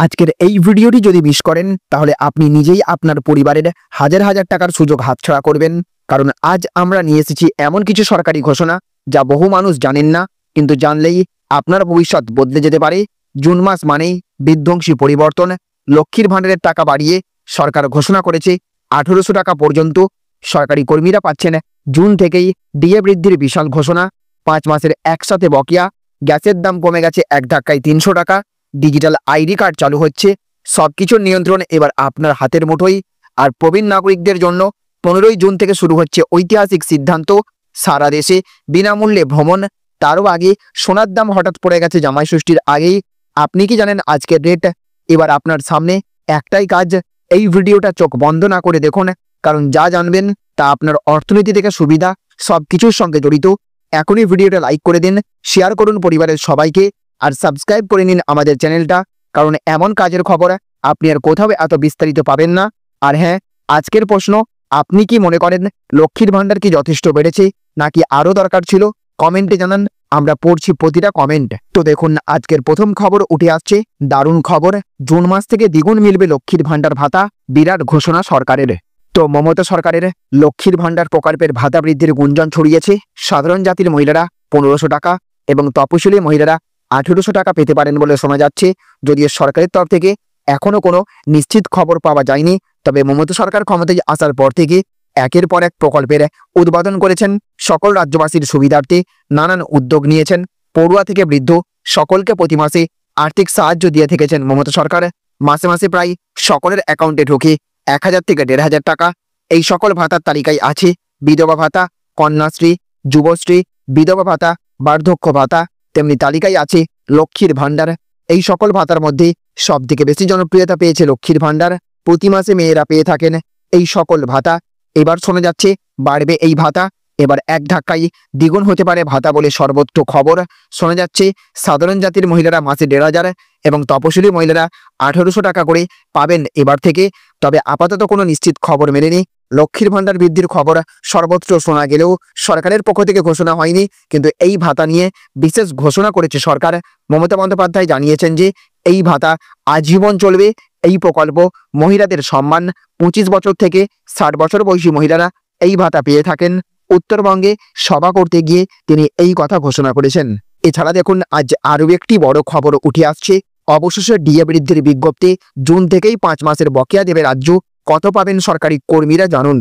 আজকের এই ভিডিওটি যদি মিস করেন তাহলে আপনি নিজেই আপনার পরিবারের হাজার হাজার টাকার সুযোগ হাতছাড়া করবেন। কারণ আজ আমরা নিয়ে এসেছি এমন কিছু সরকারি ঘোষণা যা বহু মানুষ জানেন না, কিন্তু জানলেই আপনার ভবিষ্যৎ বদলে যেতে পারে। জুন মাস মানেই বিধ্বংসী পরিবর্তন। লক্ষ্মীর ভাণ্ডারের টাকা বাড়িয়ে সরকার ঘোষণা করেছে 1800 টাকা পর্যন্ত সরকারি কর্মীরা পাচ্ছেন। জুন থেকেই ডিএ বৃদ্ধির বিশাল ঘোষণা। 5 মাসের একসাথে বকেয়া। গ্যাসের দাম কমে গেছে এক ধাক্কায় 300 টাকা। ডিজিটাল আইডি কার্ড চালু হচ্ছে। সবকিছুর নিয়ন্ত্রণ এবার আপনার হাতের মুঠোয়। আর প্রবীণ নাগরিকদের জন্য 15ই জুন থেকে শুরু হচ্ছে ঐতিহাসিক সিদ্ধান্ত, সারা দেশে বিনামূল্যে ভ্রমণ। তারও আগে সোনার দাম হঠাৎ পড়ে গেছে জামাই ষষ্ঠীর আগেই। আপনি কি জানেন আজকের রেট? এবার আপনার সামনে একটাই কাজ, এই ভিডিওটা চোখ বন্ধ না করে দেখুন, কারণ যা জানবেন তা আপনার অর্থনীতি থেকে সুবিধা সবকিছুর সঙ্গে জড়িত। এখনই ভিডিওটা লাইক করে দিন, শেয়ার করুন পরিবারের সবাইকে, আর সাবস্ক্রাইব করে নিন আমাদের চ্যানেলটা, কারণ এমন কাজের খবর আপনি আর কোথাও এত বিস্তারিত পাবেন না। আর হ্যাঁ, আজকের প্রশ্ন, আপনি কি মনে করেন লক্ষ্মীর ভাণ্ডার কি যথেষ্ট বেড়েছে নাকি আরও দরকার ছিল? কমেন্টে জানান, আমরা পড়ছি প্রতিটা কমেন্ট। তো দেখুন, আজকের প্রথম খবর উঠে আসছে, দারুণ খবর। জুন মাস থেকে দ্বিগুণ মিলবে লক্ষ্মীর ভাণ্ডার ভাতা, বিরাট ঘোষণা সরকারের। তো মমতা সরকারের লক্ষ্মীর ভাণ্ডার প্রকল্পের ভাতা বৃদ্ধির গুঞ্জন ছড়িয়েছে। সাধারণ জাতির মহিলারা 1500 টাকা এবং তপশিলি মহিলারা 1800 টাকা পেতে পারেন বলে শোনা যাচ্ছে। যদিও সরকারের তরফ থেকে এখনো কোনো নিশ্চিত খবর পাওয়া যায়নি, তবে মমতা সরকার ক্ষমতায় আসার পর থেকে একের পর এক প্রকল্পের উদ্বোধন করেছেন। সকল রাজ্যবাসীর সুবিধার্থে নানান উদ্যোগ নিয়েছেন। পড়ুয়া থেকে বৃদ্ধ সকলকে প্রতি মাসে আর্থিক সাহায্য দিয়ে থেকেছেন মমতা সরকার। মাসে মাসে প্রায় সকলের অ্যাকাউন্টে ঢোকে 1000 থেকে 1500 টাকা। এই সকল ভাতার তালিকায় আছে বিধবা ভাতা, কন্যাশ্রী, যুবশ্রী, বিধবা ভাতা, বার্ধক্য ভাতা। তেমনি তালিকায় আছে লক্ষ্মীর ভাণ্ডার। এই সকল ভাতার মধ্যে সবথেকে বেশি জনপ্রিয়তা পেয়েছে লক্ষ্মীর ভাণ্ডার। প্রতি মাসে মেয়েরা পেয়ে থাকেন এই সকল ভাতা। এবার শোনা যাচ্ছে বাড়বে এই ভাতা। এবার এক ধাক্কায় দ্বিগুণ হতে পারে ভাতা বলে সর্বত্র খবর। শোনা যাচ্ছে সাধারণ জাতির মহিলারা মাসে 1500 এবং তপশিলি মহিলারা 1800 টাকা করে পাবেন এবার থেকে। তবে আপাতত কোনো নিশ্চিত খবর মেলেনি। লক্ষ্মীর ভাণ্ডার বৃদ্ধির খবর সর্বত্র শোনা গেলেও সরকারের পক্ষ থেকে ঘোষণা হয়নি। কিন্তু এই ভাতা নিয়ে বিশেষ ঘোষণা করেছে সরকার। মমতা বন্দ্যোপাধ্যায় জানিয়েছেন যে এই ভাতা আজীবন চলবে। এই প্রকল্প মহিলাদের সম্মান। 25 বছর থেকে 60 বছর বয়সী মহিলারা এই ভাতা পেয়ে থাকেন। উত্তরবঙ্গে সভা করতে গিয়ে তিনি এই কথা ঘোষণা করেছেন। এছাড়া দেখুন, আজ আরও একটি বড় খবর উঠে আসছে। অবশেষে ডিএ বৃদ্ধির বিজ্ঞপ্তি। জুন থেকেই 5 মাসের বকেয়া দেবে রাজ্য। কত পাবেন সরকারি কর্মীরা জানুন।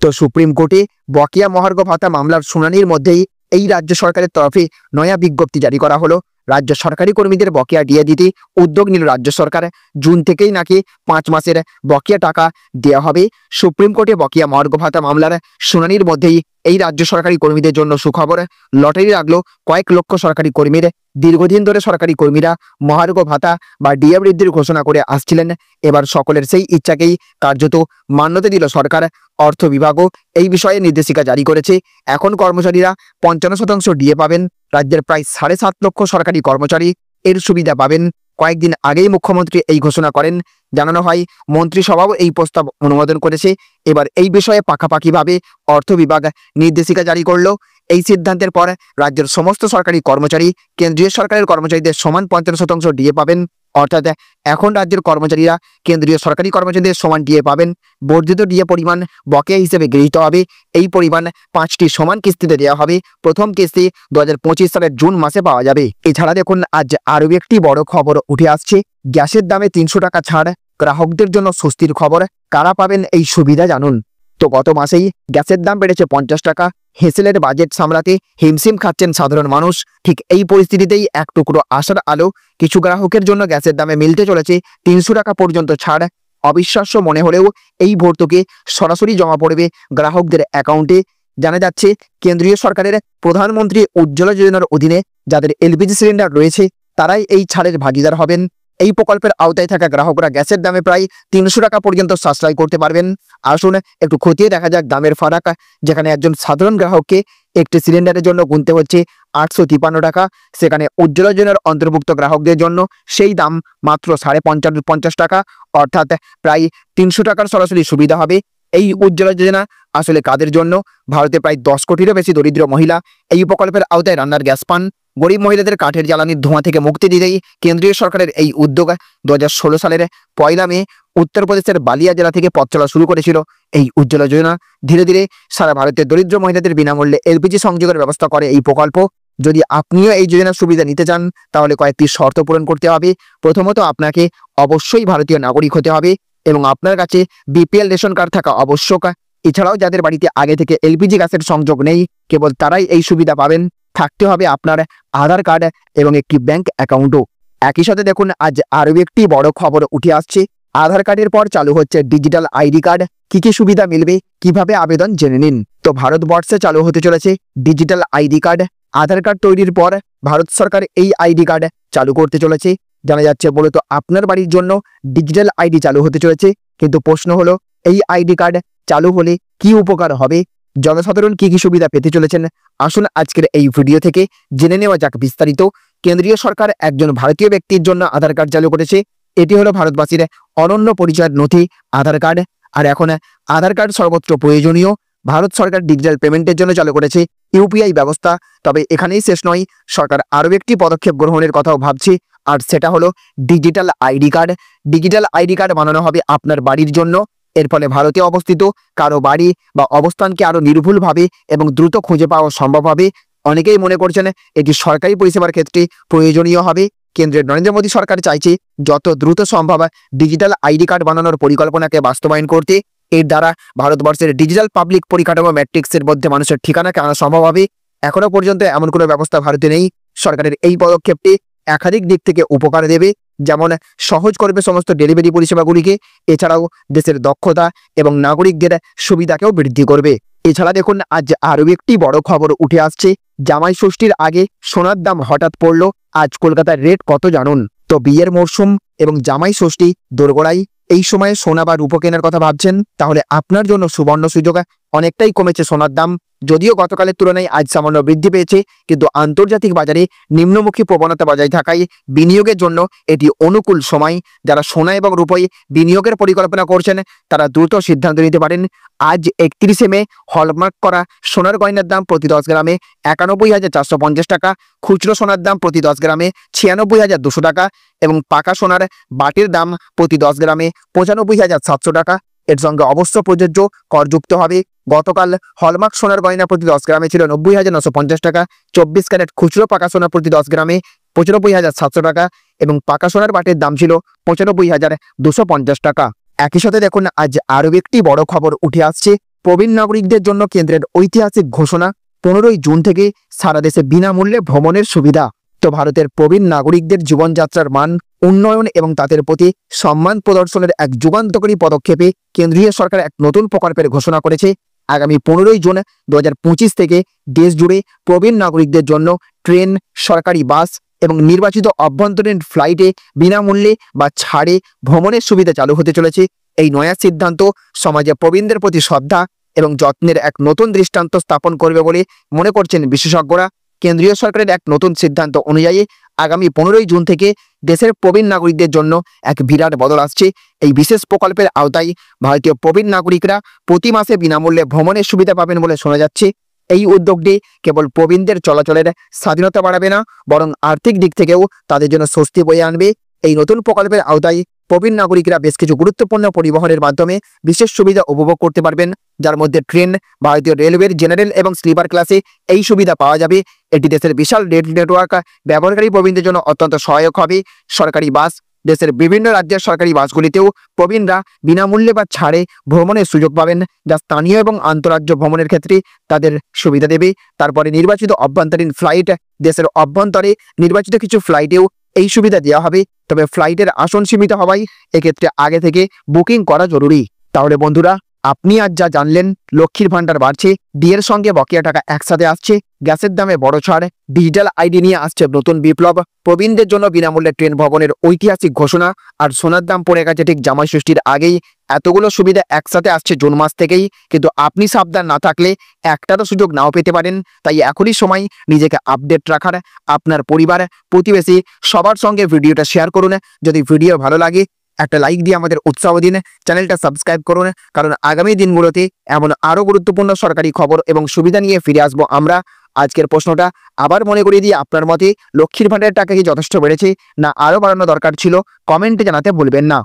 তো সুপ্রিম কোর্টে বকেয়া মহার্ঘ ভাতা মামলার শুনানির মধ্যেই এই রাজ্য সরকারের তরফে নয়া বিজ্ঞপ্তি জারি করা হলো। রাজ্য সরকারি কর্মীদের বকেয়া ডিএ দিতে উদ্যোগ নিল রাজ্য সরকার। জুন থেকেই নাকি 5 মাসের বকেয়া টাকা দেওয়া হবে। সুপ্রিম কোর্টে বকেয়া মহার্ঘ ভাতা মামলার শুনানির মধ্যেই এই রাজ্য সরকারি কর্মীদের জন্য সুখবর। লটারি লাগলো কয়েক লক্ষ সরকারি কর্মীর। দীর্ঘদিন ধরে সরকারি কর্মীরা মহার্ঘ ভাতা বা ডিএ বৃদ্ধির ঘোষণা করে আসছিলেন। এবার সকলের সেই ইচ্ছাকেই কার্যত মান্যতা দিল সরকার। অর্থ বিভাগও এই বিষয়ে নির্দেশিকা জারি করেছে। এখন কর্মচারীরা 55% ডিএ পাবেন। রাজ্যের প্রায় 7.5 লক্ষ সরকারি কর্মচারী এর সুবিধা পাবেন। কয়েকদিন আগেই মুখ্যমন্ত্রী এই ঘোষণা করেন। জানানো হয় মন্ত্রিসভাও এই প্রস্তাব অনুমোদন করেছে। এবার এই বিষয়ে পাকাপাকিভাবে অর্থ বিভাগ নির্দেশিকা জারি করল। এই সিদ্ধান্তের পর রাজ্যের সমস্ত সরকারি কর্মচারী কেন্দ্রীয় সরকারের কর্মচারীদের সমান 50% ডিএ পাবেন। অর্থাৎ এখন রাজ্যের কর্মচারীরা কেন্দ্রীয় সরকারি কর্মচারীদের সমান ডিএ পাবেন। বর্ধিত ডিএ পরিমাণ বকেয়া হিসেবে গৃহীত হবে। এই পরিমাণ 5টি সমান কিস্তিতে দেওয়া হবে। প্রথম কিস্তি 2025 সালের জুন মাসে পাওয়া যাবে। এছাড়া দেখুন, আজ আরও একটি বড় খবর উঠে আসছে। গ্যাসের দামে 300 টাকা ছাড়, গ্রাহকদের জন্য স্বস্তির খবর। কারা পাবেন এই সুবিধা জানুন। তো গত মাসেই গ্যাসের দাম বেড়েছে 50 টাকা। হেসেলের বাজেট সামলাতে হিমশিম খাচ্ছেন সাধারণ মানুষ। ঠিক এই পরিস্থিতিতেই এক টুকরো আশার আলো। কিছু গ্রাহকের জন্য গ্যাসের দামে মিলতে চলেছে 300 টাকা পর্যন্ত ছাড়। অবিশ্বাস্য মনে হলেও এই ভর্তুকি সরাসরি জমা পড়বে গ্রাহকদের অ্যাকাউন্টে। জানা যাচ্ছে কেন্দ্রীয় সরকারের প্রধানমন্ত্রী উজ্জ্বলা যোজনার অধীনে যাদের এলপিজি সিলিন্ডার রয়েছে তারাই এই ছাড়ের ভাগিদার হবেন। এই প্রকল্পের আওতায় থাকা গ্রাহকরা গ্যাসের দামে প্রায় 300 টাকা পর্যন্ত সাশ্রয় করতে পারবেন। আসুন একটু খতিয়ে দেখা যাক দামের ফারাক। যেখানে একজন সাধারণ গ্রাহককে একটি সিলিন্ডারের জন্য গুনতে হচ্ছে 853 টাকা, সেখানে উজ্জ্বলা যোজনার অন্তর্ভুক্ত গ্রাহকদের জন্য সেই দাম মাত্র 550 টাকা। অর্থাৎ প্রায় 300 টাকার সরাসরি সুবিধা হবে। এই উজ্জ্বলা যোজনা আসলে কাদের জন্য? ভারতে প্রায় 10 কোটিরও বেশি দরিদ্র মহিলা এই প্রকল্পের আওতায় রান্নার গ্যাস পান। গরিব মহিলাদের কাঠের জ্বালানির ধোঁয়া থেকে মুক্তি দিতেই কেন্দ্রীয় সরকারের এই উদ্যোগ 2016 সালের 1 মে উত্তরপ্রদেশের বালিয়া জেলা থেকে পথ চলা শুরু করেছিল। এই উজ্জ্বলা যোজনা ধীরে ধীরে সারা ভারতের দরিদ্র মহিলাদের বিনামূল্যে এলপিজি সংযোগের ব্যবস্থা করে এই প্রকল্প। যদি আপনিও এই যোজনার সুবিধা নিতে চান তাহলে কয়েকটি শর্ত পূরণ করতে হবে। প্রথমত, আপনাকে অবশ্যই ভারতীয় নাগরিক হতে হবে এবং আপনার কাছে বিপিএল রেশন কার্ড থাকা আবশ্যক। এছাড়াও যাদের বাড়িতে আগে থেকে এলপিজি গ্যাসের সংযোগ নেই কেবল তারাই এই সুবিধা পাবেন। থাকতে হবে আপনার আধার কার্ড এবং একটি ব্যাংক অ্যাকাউন্টও। একই সাথে দেখুন, আজ আরও একটি বড় খবর উঠে আসছে। আধার কার্ডের পর চালু হচ্ছে ডিজিটাল আইডি কার্ড। কি কি সুবিধা মিলবে, কিভাবে আবেদন জেনে নিন। তো ভারতবর্ষে চালু হতে চলেছে ডিজিটাল আইডি কার্ড। আধার কার্ড তৈরির পর ভারত সরকার এই আইডি কার্ড চালু করতে চলেছে। জানা যাচ্ছে মূলত আপনার বাড়ির জন্য ডিজিটাল আইডি চালু হতে চলেছে। কিন্তু প্রশ্ন হলো, এই আইডি কার্ড চালু হলে কি উপকার হবে, জনসাধারণ কি কি সুবিধা পেতে চলেছেন, আসুন আজকের এই ভিডিও থেকে জেনে নেওয়া যাক বিস্তারিত। কেন্দ্রীয় সরকার একজন ভারতীয় ব্যক্তির জন্য আধার কার্ড চালু করেছে। এটি হলো ভারতবাসীর অনন্য পরিচয়ের নথি আধার কার্ড। আর এখন আধার কার্ড সর্বত্র প্রয়োজনীয়। ভারত সরকার ডিজিটাল পেমেন্টের জন্য চালু করেছে ইউপিআই ব্যবস্থা। তবে এখানেই শেষ নয়, সরকার আরও একটি পদক্ষেপ গ্রহণের কথাও ভাবছে, আর সেটা হলো digital ID card. Digital ID card বানানো হবে আপনার বাড়ির জন্য। এর ফলে ভারতে অবস্থিত কারো বাড়ি বা অবস্থানকে আরও নির্ভুলভাবে এবং দ্রুত খুঁজে পাওয়া সম্ভব হবে। অনেকেই মনে করছেন এটি সরকারি পরিষেবার ক্ষেত্রে প্রয়োজনীয় হবে। কেন্দ্রের নরেন্দ্র মোদী সরকার চাইছে যত দ্রুত সম্ভব ডিজিটাল আইডি কার্ড বানানোর পরিকল্পনাকে বাস্তবায়ন করতে। এর দ্বারা ভারতবর্ষের ডিজিটাল পাবলিক পরিকাঠামো ম্যাট্রিক্সের মধ্যে মানুষের ঠিকানাকে আনা সম্ভব হবে। এখনো পর্যন্ত এমন কোনো ব্যবস্থা ভারতে নেই। সরকারের এই পদক্ষেপটি একাধিক দিক থেকে উপকার দেবে, যেমন সহজ করবে সমস্ত ডেলিভারি পরিষেবাগুলিকে। এছাড়াও দেশের দক্ষতা এবং নাগরিকদের সুবিধাকেও বৃদ্ধি করবে। এছাড়া দেখুন, আজ আরও একটি বড় খবর উঠে আসছে। জামাই ষষ্ঠীর আগে সোনার দাম হঠাৎ পড়ল। আজ কলকাতার রেট কত জানুন। তো বিয়ের মরশুম এবং জামাই ষষ্ঠী দোরগোড়ায়। এই সময়ে সোনা বা রূপো কেনার কথা ভাবছেন তাহলে আপনার জন্য সুবর্ণ সুযোগ। অনেকটাই কমেছে সোনার দাম, যদিও গতকালের তুলনায় আজ সামান্য বৃদ্ধি পেয়েছে, কিন্তু আন্তর্জাতিক বাজারে নিম্নমুখী প্রবণতা বজায় থাকায় বিনিয়োগের জন্য এটি অনুকূল সময়। যারা সোনা এবং রূপোয় বিনিয়োগের পরিকল্পনা করছেন তারা দ্রুত সিদ্ধান্ত নিতে পারেন। আজ 31 মে হলমার্ক করা সোনার গয়নার দাম প্রতি 10 গ্রামে 91,450 টাকা, খুচরো সোনার দাম প্রতি 10 গ্রামে 96,200 টাকা এবং পাকা সোনার বাটির দাম প্রতি 10 গ্রামে 95,700 টাকা। এর সঙ্গে অবশ্য প্রযোজ্য কর যুক্ত হবে। গতকাল হলমার্ক সোনার গয়না প্রতি 10 গ্রামে ছিল 90,950 টাকা, 24 ক্যারেট খুচরো পাকা সোনা প্রতি 10 গ্রামে 95,700 টাকা এবং পাকা সোনার বাটির দাম ছিল 95,250 টাকা। একই সাথে দেখুন, আজ আরও একটি বড় খবর উঠে আসছে। প্রবীণ নাগরিকদের জন্য কেন্দ্রের ঐতিহাসিক ঘোষণা। 15 জুন থেকে সারা দেশে বিনামূল্যে ভ্রমণের সুবিধা। তো ভারতের প্রবীণ নাগরিকদের জীবনযাত্রার মান উন্নয়ন এবং তাদের প্রতি সম্মান প্রদর্শনের এক যুগান্তকারী পদক্ষেপে কেন্দ্রীয় সরকার এক নতুন প্রকল্পের ঘোষণা করেছে। আগামী 15 জুন 2025 থেকে দেশ জুড়ে প্রবীণ নাগরিকদের জন্য ট্রেন, সরকারি বাস এবং নির্বাচিত অভ্যন্তরীণ ফ্লাইটে বিনামূল্যে বা ছাড়ে ভ্রমণের সুবিধা চালু হতে চলেছে। এই নয়া সিদ্ধান্ত সমাজে প্রবীণদের প্রতি শ্রদ্ধা এবং যত্নের এক নতুন দৃষ্টান্ত স্থাপন করবে বলে মনে করছেন বিশেষজ্ঞরা। কেন্দ্রীয় সরকারের এক নতুন সিদ্ধান্ত অনুযায়ী আগামী 15 জুন থেকে দেশের প্রবীণ নাগরিকদের জন্য এক বিরাট বদল আসছে। এই বিশেষ প্রকল্পের আওতায় ভারতীয় প্রবীণ নাগরিকরা প্রতি মাসে বিনামূল্যে ভ্রমণের সুবিধা পাবেন বলে শোনা যাচ্ছে। এই উদ্যোগটি কেবল প্রবীণদের চলাচলের স্বাধীনতা বাড়াবে না, বরং আর্থিক দিক থেকেও তাদের জন্য স্বস্তি বয়ে আনবে। এই নতুন প্রকল্পের আওতায় প্রবীণ নাগরিকরা বেশ কিছু গুরুত্বপূর্ণ পরিবহনের মাধ্যমে বিশেষ সুবিধা উপভোগ করতে পারবেন, যার মধ্যে ট্রেন, ভারতীয় রেলওয়ের জেনারেল এবং স্লিপার ক্লাসে এই সুবিধা পাওয়া যাবে। এটি দেশের বিশাল রেল নেটওয়ার্ক ব্যবহারকারী প্রবীণদের জন্য অত্যন্ত সহায়ক হবে। সরকারি বাস, দেশের বিভিন্ন রাজ্যের সরকারি বাসগুলিতেও প্রবীণরা বিনামূল্যে বা ছাড়ে ভ্রমণের সুযোগ পাবেন, যা স্থানীয় এবং আন্তঃরাজ্য ভ্রমণের ক্ষেত্রে তাদের সুবিধা দেবে। তারপরে নির্বাচিত অভ্যন্তরীণ ফ্লাইট, দেশের অভ্যন্তরে নির্বাচিত কিছু ফ্লাইটেও এই সুবিধা দেওয়া হবে। তবে ফ্লাইটের আসন সীমিত হওয়ায় এক্ষেত্রে আগে থেকে বুকিং করা জরুরি। তাহলে বন্ধুরা, আপনি আজ যা জানলেন, লক্ষ্মীর ভান্ডার বাড়ছে, বিয়ের সঙ্গে বকেয়া টাকা একসাথে আসছে, গ্যাসের দামে বড় ছাড়, ডিজিটাল আইডি নিয়ে আসছে নতুন বিপ্লব, প্রবীণদের জন্য বিনামূল্যে ট্রেন ভ্রমণের ঐতিহাসিক ঘোষণা, আর সোনার দাম পড়ে গেছে ঠিক জামাই ষষ্ঠীর আগেই। এতগুলো সুবিধা একসাথে আসছে জুন মাস থেকেই, কিন্তু আপনি সাবধান না থাকলে একটারও সুযোগ নাও পেতে পারেন। তাই এখনই সময় নিজেকে আপডেট রাখার। আপনার পরিবার, প্রতিবেশী সবার সঙ্গে ভিডিওটা শেয়ার করুন। যদি ভিডিও ভালো লাগে একটা লাইক দিয়ে আমাদের উৎসাহ দিন, চ্যানেলটা সাবস্ক্রাইব করুন, কারণ আগামী দিনগুলোতে এমন আরও গুরুত্বপূর্ণ সরকারি খবর এবং সুবিধা নিয়ে ফিরে আসবো আমরা। আজকের প্রশ্নটা আবার মনে করিয়ে দিয়ে আপনার মতে লক্ষ্মীর ভাণ্ডারের টাকা কি যথেষ্ট বেড়েছে না আরও বাড়ানো দরকার ছিল, কমেন্টে জানাতে ভুলবেন না।